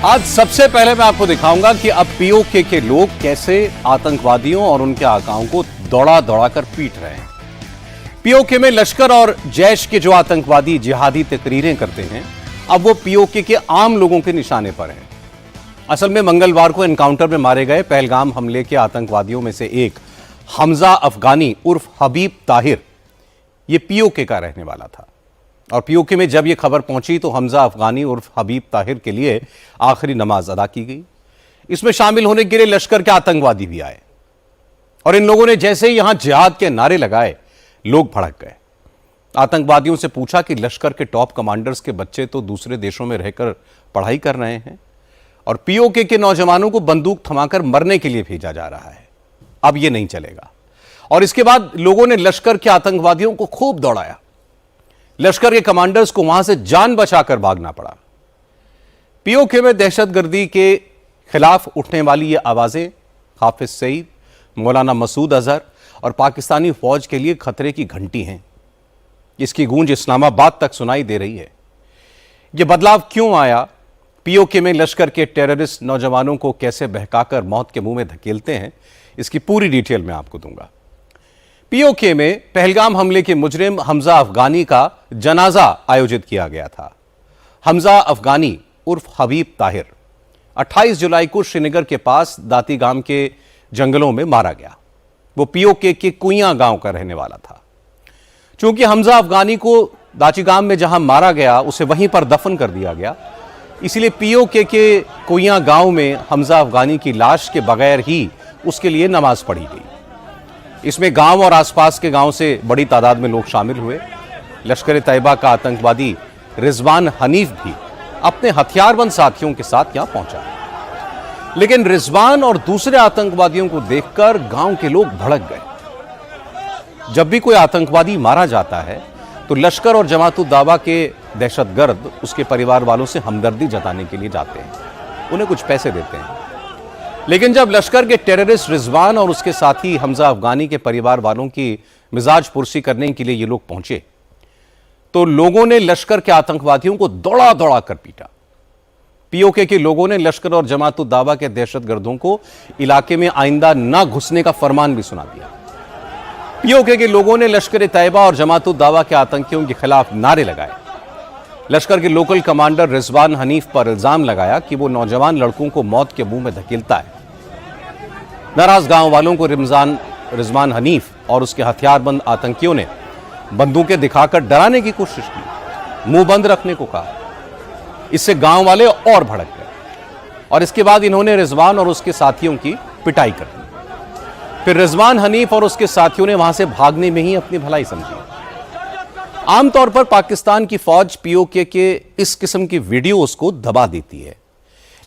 आज सबसे पहले मैं आपको दिखाऊंगा कि अब पीओके के लोग कैसे आतंकवादियों और उनके आकाओं को दौड़ा दौड़ा कर पीट रहे हैं। पीओके में लश्कर और जैश के जो आतंकवादी जिहादी तकरीरें करते हैं, अब वो पीओके के आम लोगों के निशाने पर हैं। असल में मंगलवार को एनकाउंटर में मारे गए पहलगाम हमले के आतंकवादियों में से एक हमजा अफगानी उर्फ हबीब ताहिर, ये पीओके का रहने वाला था। और पीओके में जब यह खबर पहुंची तो हमजा अफगानी उर्फ हबीब ताहिर के लिए आखिरी नमाज अदा की गई। इसमें शामिल होने के लिए लश्कर के आतंकवादी भी आए और इन लोगों ने जैसे ही यहां जिहाद के नारे लगाए, लोग भड़क गए। आतंकवादियों से पूछा कि लश्कर के टॉप कमांडर्स के बच्चे तो दूसरे देशों में रहकर पढ़ाई कर रहे हैं और पीओके के नौजवानों को बंदूक थमाकर मरने के लिए भेजा जा रहा है, अब यह नहीं चलेगा। और इसके बाद लोगों ने लश्कर के आतंकवादियों को खूब दौड़ाया। लश्कर के कमांडर्स को वहां से जान बचाकर भागना पड़ा। पीओके में दहशतगर्दी के खिलाफ उठने वाली ये आवाजें हाफिज सईद, मौलाना मसूद अजहर और पाकिस्तानी फौज के लिए खतरे की घंटी हैं। इसकी गूंज इस्लामाबाद तक सुनाई दे रही है। यह बदलाव क्यों आया, पीओके में लश्कर के टेररिस्ट नौजवानों को कैसे बहकाकर मौत के मुंह में धकेलते हैं, इसकी पूरी डिटेल मैं आपको दूंगा। पीओके में पहलगाम हमले के मुजरिम हमजा अफगानी का जनाजा आयोजित किया गया था। हमजा अफगानी उर्फ हबीब ताहिर 28 जुलाई को श्रीनगर के पास दातीगाम के जंगलों में मारा गया। वो पीओके के कुइयां गांव का रहने वाला था। चूंकि हमजा अफगानी को दातीगाम में जहां मारा गया उसे वहीं पर दफन कर दिया गया, इसलिए पीओके के कुइयां गांव में हमजा अफगानी की लाश के बगैर ही उसके लिए नमाज पढ़ी गई। इसमें गांव और आसपास के गांव से बड़ी तादाद में लोग शामिल हुए। लश्कर तैयबा का आतंकवादी रिजवान हनीफ भी अपने हथियारबंद साथियों के साथ यहां पहुंचा, लेकिन रिजवान और दूसरे आतंकवादियों को देखकर गांव के लोग भड़क गए। जब भी कोई आतंकवादी मारा जाता है तो लश्कर और जमातुल दावा के दहशतगर्द उसके परिवार वालों से हमदर्दी जताने के लिए जाते हैं, उन्हें कुछ पैसे देते हैं। लेकिन जब लश्कर के टेररिस्ट रिजवान और उसके साथी हमजा अफगानी के परिवार वालों की मिजाज पुरसी करने के लिए ये लोग पहुंचे तो लोगों ने लश्कर के आतंकवादियों को दौड़ा दौड़ा कर पीटा। पीओके के लोगों ने लश्कर और जमातुल दावा के दहशतगर्दों को इलाके में आइंदा न घुसने का फरमान भी सुना दिया। पीओके के लोगों ने लश्कर तैयबा और जमातुल दावा के आतंकियों के खिलाफ नारे लगाए। लश्कर के लोकल कमांडर रिजवान हनीफ पर इल्जाम लगाया कि वो नौजवान लड़कों को मौत के मुंह में धकेलता है। नाराज गांव वालों को रिजवान हनीफ और उसके हथियारबंद आतंकियों ने बंदूकें दिखाकर डराने की कोशिश की, मुंह बंद रखने को कहा। इससे गांव वाले और भड़क गए और इसके बाद इन्होंने रिजवान और उसके साथियों की पिटाई कर दी। फिर रिजवान हनीफ और उसके साथियों ने वहां से भागने में ही अपनी भलाई समझी। आमतौर पर पाकिस्तान की फौज पीओके के इस किस्म की वीडियोस को दबा देती है,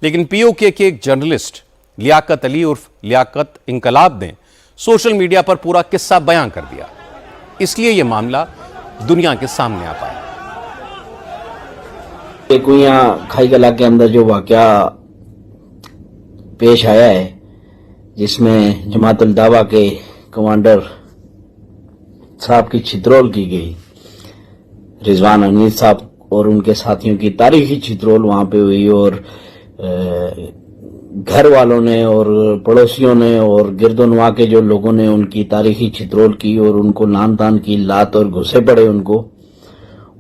लेकिन पीओके के एक जर्नलिस्ट लियाकत अली उर्फ लियाकत इंकलाब ने सोशल मीडिया पर पूरा किस्सा बयां कर दिया, इसलिए यह मामला दुनिया के सामने आ पाया। कुइयां खाई गला के अंदर जो वाकया पेश आया है, जिसमें जमातुल दावा के कमांडर साहब की छित्रोल की गई, रिजवान हनीफ साहब और उनके साथियों की तारीखी छित्रोल वहां पे हुई और घर वालों ने और पड़ोसियों ने और गिरदोनवा के जो लोगों ने उनकी तारीखी छित्रोल की और उनको नान तान की लात और घुसे पड़े उनको,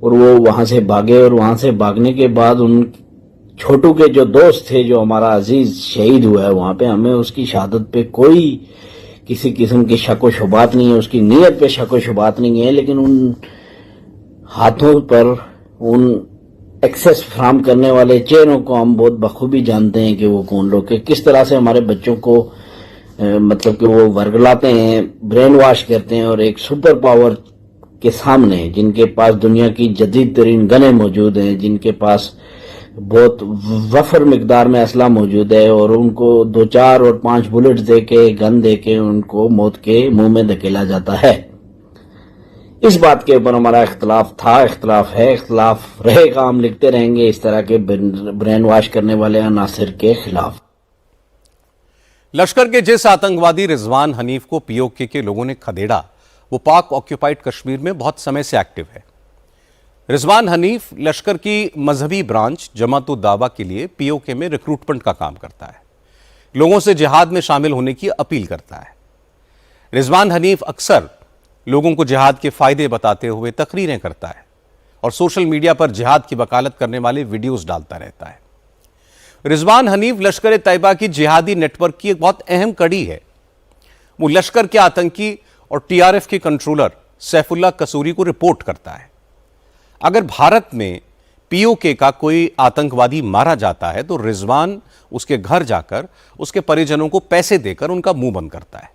और वो वहां से भागे। और वहां से भागने के बाद उन छोटू के जो दोस्त थे, जो हमारा अजीज शहीद हुआ है वहां पे, हमें उसकी शहादत पे कोई किसी किस्म की शक व शुबात नहीं है, उसकी नीयत पे शक व शुबात नहीं है, लेकिन उन हाथों पर उन एक्सेस फ्राहम करने वाले चेहरों को हम बहुत बखूबी जानते हैं कि वो कौन लोग हैं, किस तरह से हमारे बच्चों को मतलब कि वो वर्गलाते हैं, ब्रेन वॉश करते हैं। और एक सुपर पावर के सामने, जिनके पास दुनिया की जदीद तरीन गनें मौजूद हैं, जिनके पास बहुत वफर मिकदार में असला मौजूद है, और उनको 2, 4 और 5 बुलेट देके, गन देके उनको मौत के मुंह में धकेला जाता है। इस बात के ऊपर हमारा इख्तलाफ था, इख्तलाफ है, इख्तलाफ रहेगा। हम लिखते रहेंगे इस तरह के ब्रेन वॉश करने वाले अनासिर के खिलाफ। लश्कर के जिस आतंकवादी रिजवान हनीफ को पीओके के लोगों ने खदेड़ा, वो पाक ऑक्यूपाइड कश्मीर में बहुत समय से एक्टिव है। रिजवान हनीफ लश्कर की मजहबी ब्रांच जमात उद दावा के लिए पीओके में रिक्रूटमेंट का काम करता है, लोगों से जिहाद में शामिल होने की अपील करता है। रिजवान हनीफ अक्सर लोगों को जिहाद के फायदे बताते हुए तकरीरें करता है और सोशल मीडिया पर जिहाद की वकालत करने वाले वीडियोस डालता रहता है। रिजवान हनीफ लश्कर तैयबा की जिहादी नेटवर्क की एक बहुत अहम कड़ी है। वो लश्कर के आतंकी और टीआरएफ के कंट्रोलर सैफुल्लाह कसूरी को रिपोर्ट करता है। अगर भारत में पीओके का कोई आतंकवादी मारा जाता है तो रिजवान उसके घर जाकर उसके परिजनों को पैसे देकर उनका मुंह बंद करता है।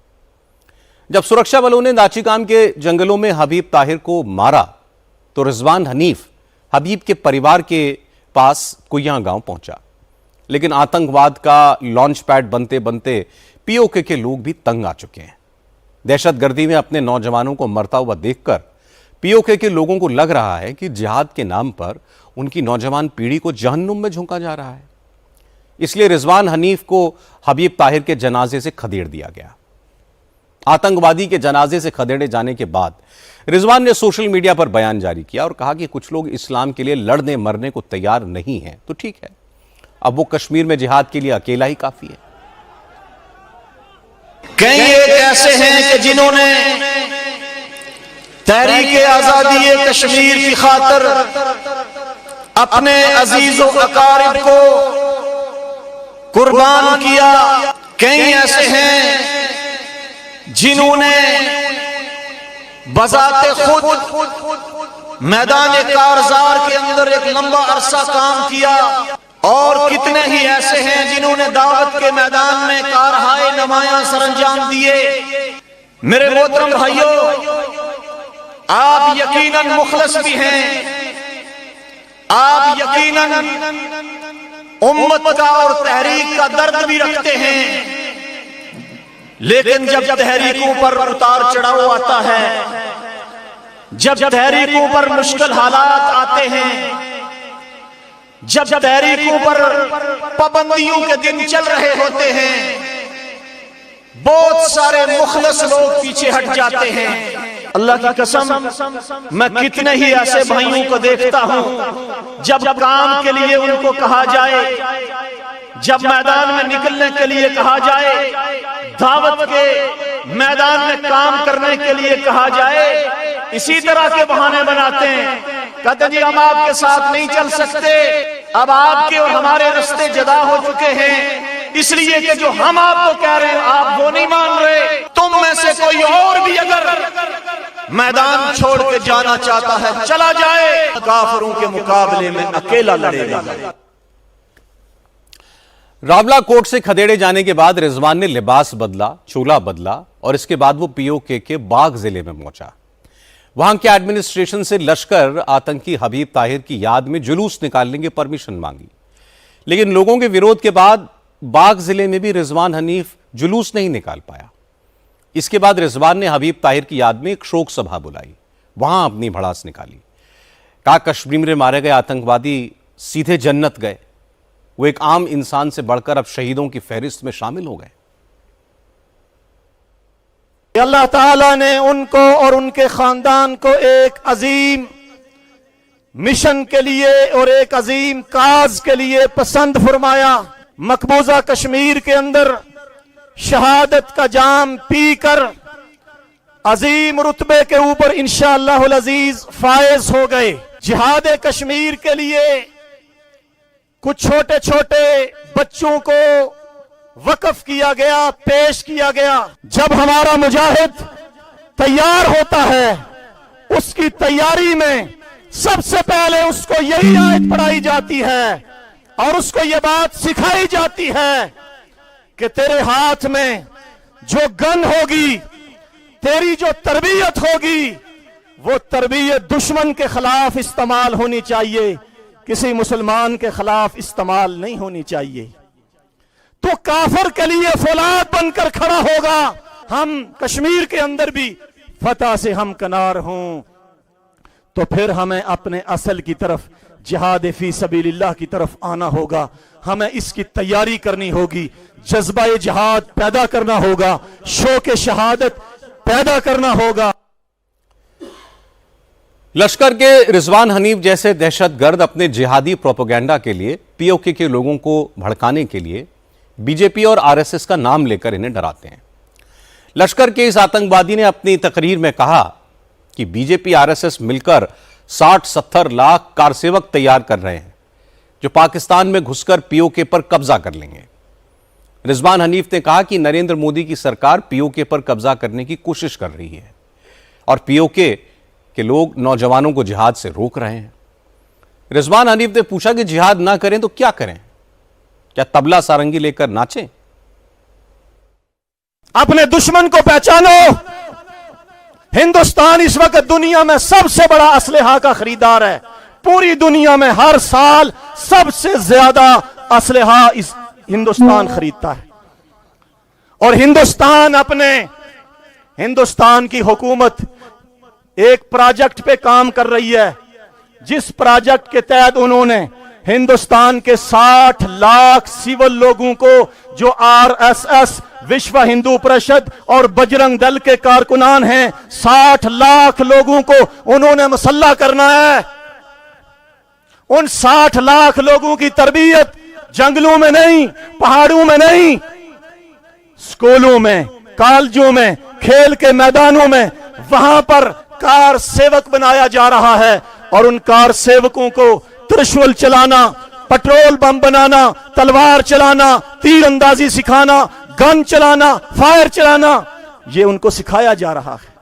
जब सुरक्षा बलों ने नाचीकाम के जंगलों में हबीब ताहिर को मारा तो रिजवान हनीफ हबीब के परिवार के पास कुइयां गांव पहुंचा, लेकिन आतंकवाद का लॉन्च पैड बनते बनते पीओके के लोग भी तंग आ चुके हैं। दहशतगर्दी में अपने नौजवानों को मरता हुआ देखकर पीओके के लोगों को लग रहा है कि जिहाद के नाम पर उनकी नौजवान पीढ़ी को जहन्नुम में झोंका जा रहा है। इसलिए रिजवान हनीफ को हबीब ताहिर के जनाजे से खदेड़ दिया गया। आतंकवादी के जनाजे से खदेड़े जाने के बाद रिजवान ने सोशल मीडिया पर बयान जारी किया और कहा कि कुछ लोग इस्लाम के लिए लड़ने मरने को तैयार नहीं हैं, तो ठीक है, अब वो कश्मीर में जिहाद के लिए अकेला ही काफी है। कई एक ऐसे हैं कि जिन्होंने तहरीक आजादी कश्मीर की खातिर अपने अजीजों अकारिब को कुर्बान किया। कई ऐसे हैं जिन्होंने बजाते खुद मैदान कारजार के अंदर एक लंबा अरसा काम किया, और कितने ही ऐसे हैं जिन्होंने दावत के मैदान में कारहाय नमाया सरंजाम दिए। मेरे मोहतरम भाइयों, आप यकीनन मुखलस भी हैं, आप यकीनन उम्मत का और तहरीक का दर्द भी रखते हैं, लेकिन जब तहरीकों पर उतार चढ़ाव आता है, जब तहरीकों पर मुश्किल हालात आते हैं, जब तहरीकों पर पाबंदियों के दिन चल रहे होते हैं, बहुत सारे मुखलस लोग पीछे हट जाते हैं। अल्लाह की कसम, मैं कितने ही ऐसे भाइयों को देखता हूं जब काम के लिए उनको कहा जाए, जब मैदान में निकलने के लिए कहा जाए, दावत के मैदान में काम करने के लिए कहा जाए, इसी तरह के बहाने बनाते हैं। कहते जी हम आपके साथ नहीं चल सकते, अब आपके और हमारे रास्ते जुदा हो चुके हैं, इसलिए कि जो हम आपको कह रहे हैं आप वो नहीं मान रहे। तुम में से कोई और भी अगर मैदान छोड़ के जाना चाहता है, चला जाए, काफिरों के मुकाबले में अकेला लड़ेगा। रावला कोर्ट से खदेड़े जाने के बाद रिजवान ने लिबास बदला, चोला बदला और इसके बाद वो पीओके के बाग जिले में पहुंचा। वहां के एडमिनिस्ट्रेशन से लश्कर आतंकी हबीब ताहिर की याद में जुलूस निकालने की परमिशन मांगी, लेकिन लोगों के विरोध के बाद बाग जिले में भी रिजवान हनीफ जुलूस नहीं निकाल पाया। इसके बाद रिजवान ने हबीब ताहिर की याद में एक शोक सभा बुलाई, वहां अपनी भड़ास निकाली। कहा कश्मीर में मारे गए आतंकवादी सीधे जन्नत गए, वो एक आम इंसान से बढ़कर अब शहीदों की फहरिस्त में शामिल हो गए। अल्लाह ताला ने उनको और उनके खानदान को एक अजीम मिशन के लिए और एक अजीम काज के लिए पसंद फरमाया। मकबूजा कश्मीर के अंदर शहादत का जाम पीकर अजीम रुतबे के ऊपर इंशाअल्लाह अजीज फायज हो गए। जिहाद कश्मीर के लिए कुछ छोटे छोटे बच्चों को वक्फ किया गया, पेश किया गया। जब हमारा मुजाहिद तैयार होता है, उसकी तैयारी में सबसे पहले उसको यही आयत पढ़ाई जाती है और उसको यह बात सिखाई जाती है कि तेरे हाथ में जो गन होगी, तेरी जो तरबियत होगी, वो तरबियत दुश्मन के खिलाफ इस्तेमाल होनी चाहिए, किसी मुसलमान के खिलाफ इस्तेमाल नहीं होनी चाहिए। तो काफिर के लिए फौलाद बनकर खड़ा होगा। हम कश्मीर के अंदर भी फतह से हम कनार हों, तो फिर हमें अपने असल की तरफ, जिहाद फी सबीलिल्लाह की तरफ आना होगा। हमें इसकी तैयारी करनी होगी, जज्बा जिहाद पैदा करना होगा, शौक शहादत पैदा करना होगा। लश्कर के रिजवान हनीफ जैसे दहशतगर्द अपने जिहादी प्रोपेगेंडा के लिए पीओके के लोगों को भड़काने के लिए बीजेपी और आरएसएस का नाम लेकर इन्हें डराते हैं। लश्कर के इस आतंकवादी ने अपनी तकरीर में कहा कि बीजेपी आरएसएस मिलकर 60-70 लाख कारसेवक तैयार कर रहे हैं जो पाकिस्तान में घुसकर पीओके पर कब्जा कर लेंगे। रिजवान हनीफ ने कहा कि नरेंद्र मोदी की सरकार पीओके पर कब्जा करने की कोशिश कर रही है और पीओके के लोग नौजवानों को जिहाद से रोक रहे हैं। रिजवान हनीफ ने पूछा कि जिहाद ना करें तो क्या करें, क्या तबला सारंगी लेकर नाचें? अपने दुश्मन को पहचानो। हिंदुस्तान इस वक्त दुनिया में सबसे बड़ा असलहा का खरीदार है। पूरी दुनिया में हर साल सबसे ज्यादा असलहा इस हिंदुस्तान खरीदता है और हिंदुस्तान की हुकूमत एक प्रोजेक्ट पे काम कर रही है जिस प्रोजेक्ट के तहत उन्होंने हिंदुस्तान के 60 लाख सिविल लोगों को जो आरएसएस, विश्व हिंदू परिषद और बजरंग दल के कारकुनान हैं, 60 लाख लोगों को उन्होंने मुसल्ला करना है। उन 60 लाख लोगों की तरबियत जंगलों में नहीं, पहाड़ों में नहीं, स्कूलों में, कॉलेजों में, खेल के मैदानों में, वहां पर कार सेवक बनाया जा रहा है और उन कार सेवकों को त्रिशूल चलाना, पेट्रोल बम बनाना, तलवार चलाना, तीर अंदाजी सिखाना, गन चलाना, फायर चलाना, ये उनको सिखाया जा रहा है।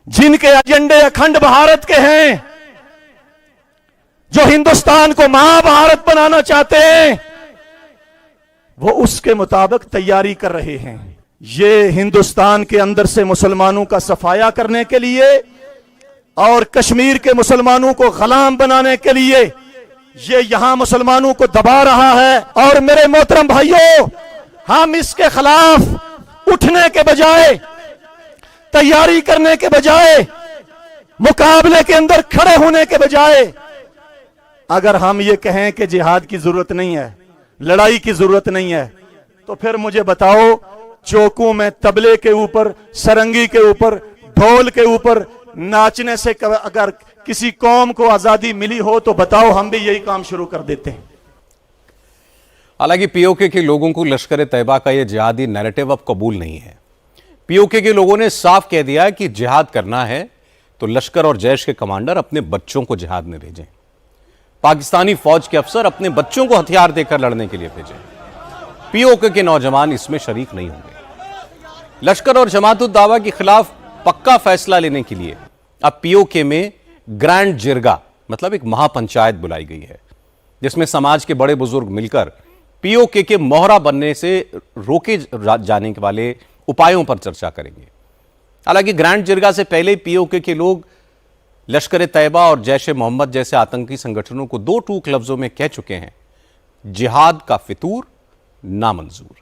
जिनके एजेंडे अखंड भारत के हैं, जो हिंदुस्तान को महाभारत बनाना चाहते हैं, वो उसके मुताबिक तैयारी कर रहे हैं। ये हिंदुस्तान के अंदर से मुसलमानों का सफाया करने के लिए और कश्मीर के मुसलमानों को गुलाम बनाने के लिए ये यहां मुसलमानों को दबा रहा है। और मेरे मोहतरम भाइयों, हम इसके खिलाफ उठने के बजाय, तैयारी करने के बजाय, मुकाबले के अंदर खड़े होने के बजाय, अगर हम ये कहें कि जिहाद की जरूरत नहीं है, लड़ाई की जरूरत नहीं है, तो फिर मुझे बताओ, चौकों में तबले के ऊपर, सरंगी के ऊपर, ढोल के ऊपर नाचने से अगर किसी कौम को आजादी मिली हो तो बताओ, हम भी यही काम शुरू कर देते हैं। हालांकि पीओके के लोगों को लश्कर तैयबा का यह जिहादी नैरेटिव अब कबूल नहीं है। पीओके के लोगों ने साफ कह दिया कि जिहाद करना है तो लश्कर और जैश के कमांडर अपने बच्चों को जिहाद में भेजें, पाकिस्तानी फौज के अफसर अपने बच्चों को हथियार देकर लड़ने के लिए भेजें। पीओके के नौजवान इसमें शरीक नहीं होंगे। लश्कर और जमात-उद-दावा के खिलाफ पक्का फैसला लेने के लिए अब पीओके में ग्रैंड जिरगा मतलब एक महापंचायत बुलाई गई है, जिसमें समाज के बड़े बुजुर्ग मिलकर पीओके के मोहरा बनने से रोके जाने वाले उपायों पर चर्चा करेंगे। हालांकि ग्रैंड जिरगा से पहले पीओके के लोग लश्कर तैयबा और जैश ए मोहम्मद जैसे आतंकी संगठनों को दो टूक लफ्जों में कह चुके हैं, जिहाद का फितूर नामंजूर।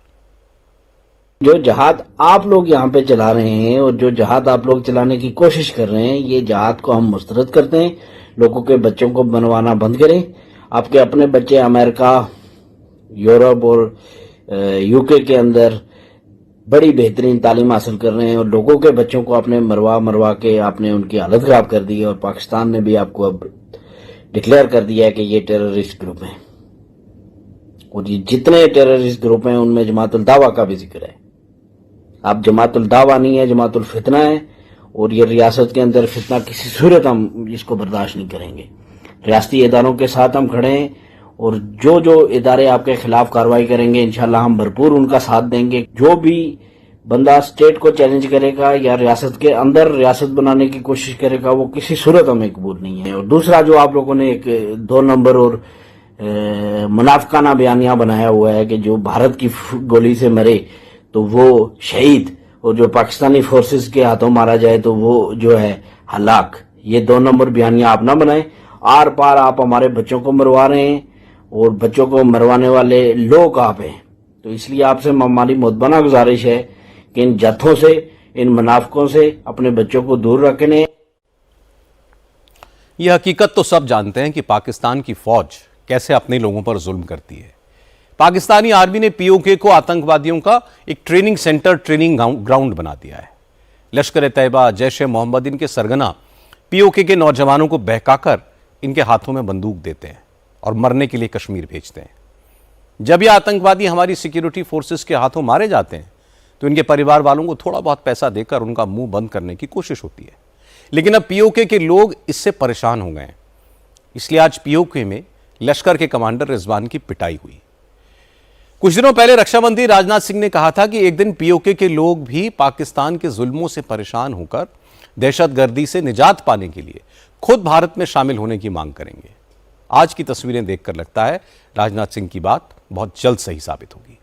जो जहाद आप लोग यहाँ पे चला रहे हैं और जो जहाद आप लोग चलाने की कोशिश कर रहे हैं, ये जहाद को हम मुस्तरद करते हैं। लोगों के बच्चों को बनवाना बंद करें। आपके अपने बच्चे अमेरिका, यूरोप और यूके के अंदर बड़ी बेहतरीन तालीम हासिल कर रहे हैं और लोगों के बच्चों को आपने मरवा के आपने उनकी हालत खराब कर दी है। और पाकिस्तान ने भी आपको अब डिक्लेयर कर दिया है कि ये टेररिस्ट ग्रुप है और ये जितने टेररिस्ट ग्रुप हैं उनमें जमातुल दावा का भी जिक्र है। आप जमातुल दावा नहीं है, जमातुल फितना है और ये रियासत के अंदर फितना किसी सूरत हम इसको बर्दाश्त नहीं करेंगे। रियासती इदारों के साथ हम खड़े हैं और जो जो इदारे आपके खिलाफ कार्रवाई करेंगे इंशाल्लाह हम भरपूर उनका साथ देंगे। जो भी बंदा स्टेट को चैलेंज करेगा या रियासत के अंदर रियासत बनाने की कोशिश करेगा वो किसी सूरत हमें कबूल नहीं है। और दूसरा जो आप लोगों ने एक 2 नंबर और मुनाफिकाना बयानिया बनाया हुआ है कि जो भारत की गोली से मरे तो वो शहीद और जो पाकिस्तानी फोर्सेस के हाथों मारा जाए तो वो जो है हलाक, ये 2 नंबर बयानिया आप ना बनाएं। आर पार आप हमारे बच्चों को मरवा रहे हैं और बच्चों को मरवाने वाले लोग आप हैं। तो इसलिए आपसे हमारी मुतबना गुजारिश है कि इन जत्थों से, इन मुनाफिकों से अपने बच्चों को दूर रखने। यह हकीकत तो सब जानते हैं कि पाकिस्तान की फौज कैसे अपने लोगों पर जुल्म करती है। पाकिस्तानी आर्मी ने पीओके को आतंकवादियों का एक ट्रेनिंग सेंटर, ट्रेनिंग ग्राउंड बना दिया है। लश्कर तैयबा, जैश ए मोहम्मद, इनके सरगना पीओके के नौजवानों को बहकाकर इनके हाथों में बंदूक देते हैं और मरने के लिए कश्मीर भेजते हैं। जब ये आतंकवादी हमारी सिक्योरिटी फोर्सेस के हाथों मारे जाते हैं तो इनके परिवार वालों को थोड़ा बहुत पैसा देकर उनका मुंह बंद करने की कोशिश होती है। लेकिन अब पीओके के लोग इससे परेशान हो गए हैं, इसलिए आज पीओके में लश्कर के कमांडर रिजवान की पिटाई हुई। कुछ दिनों पहले रक्षा मंत्री राजनाथ सिंह ने कहा था कि एक दिन पीओके के लोग भी पाकिस्तान के जुल्मों से परेशान होकर दहशतगर्दी से निजात पाने के लिए खुद भारत में शामिल होने की मांग करेंगे। आज की तस्वीरें देखकर लगता है राजनाथ सिंह की बात बहुत जल्द सही साबित होगी।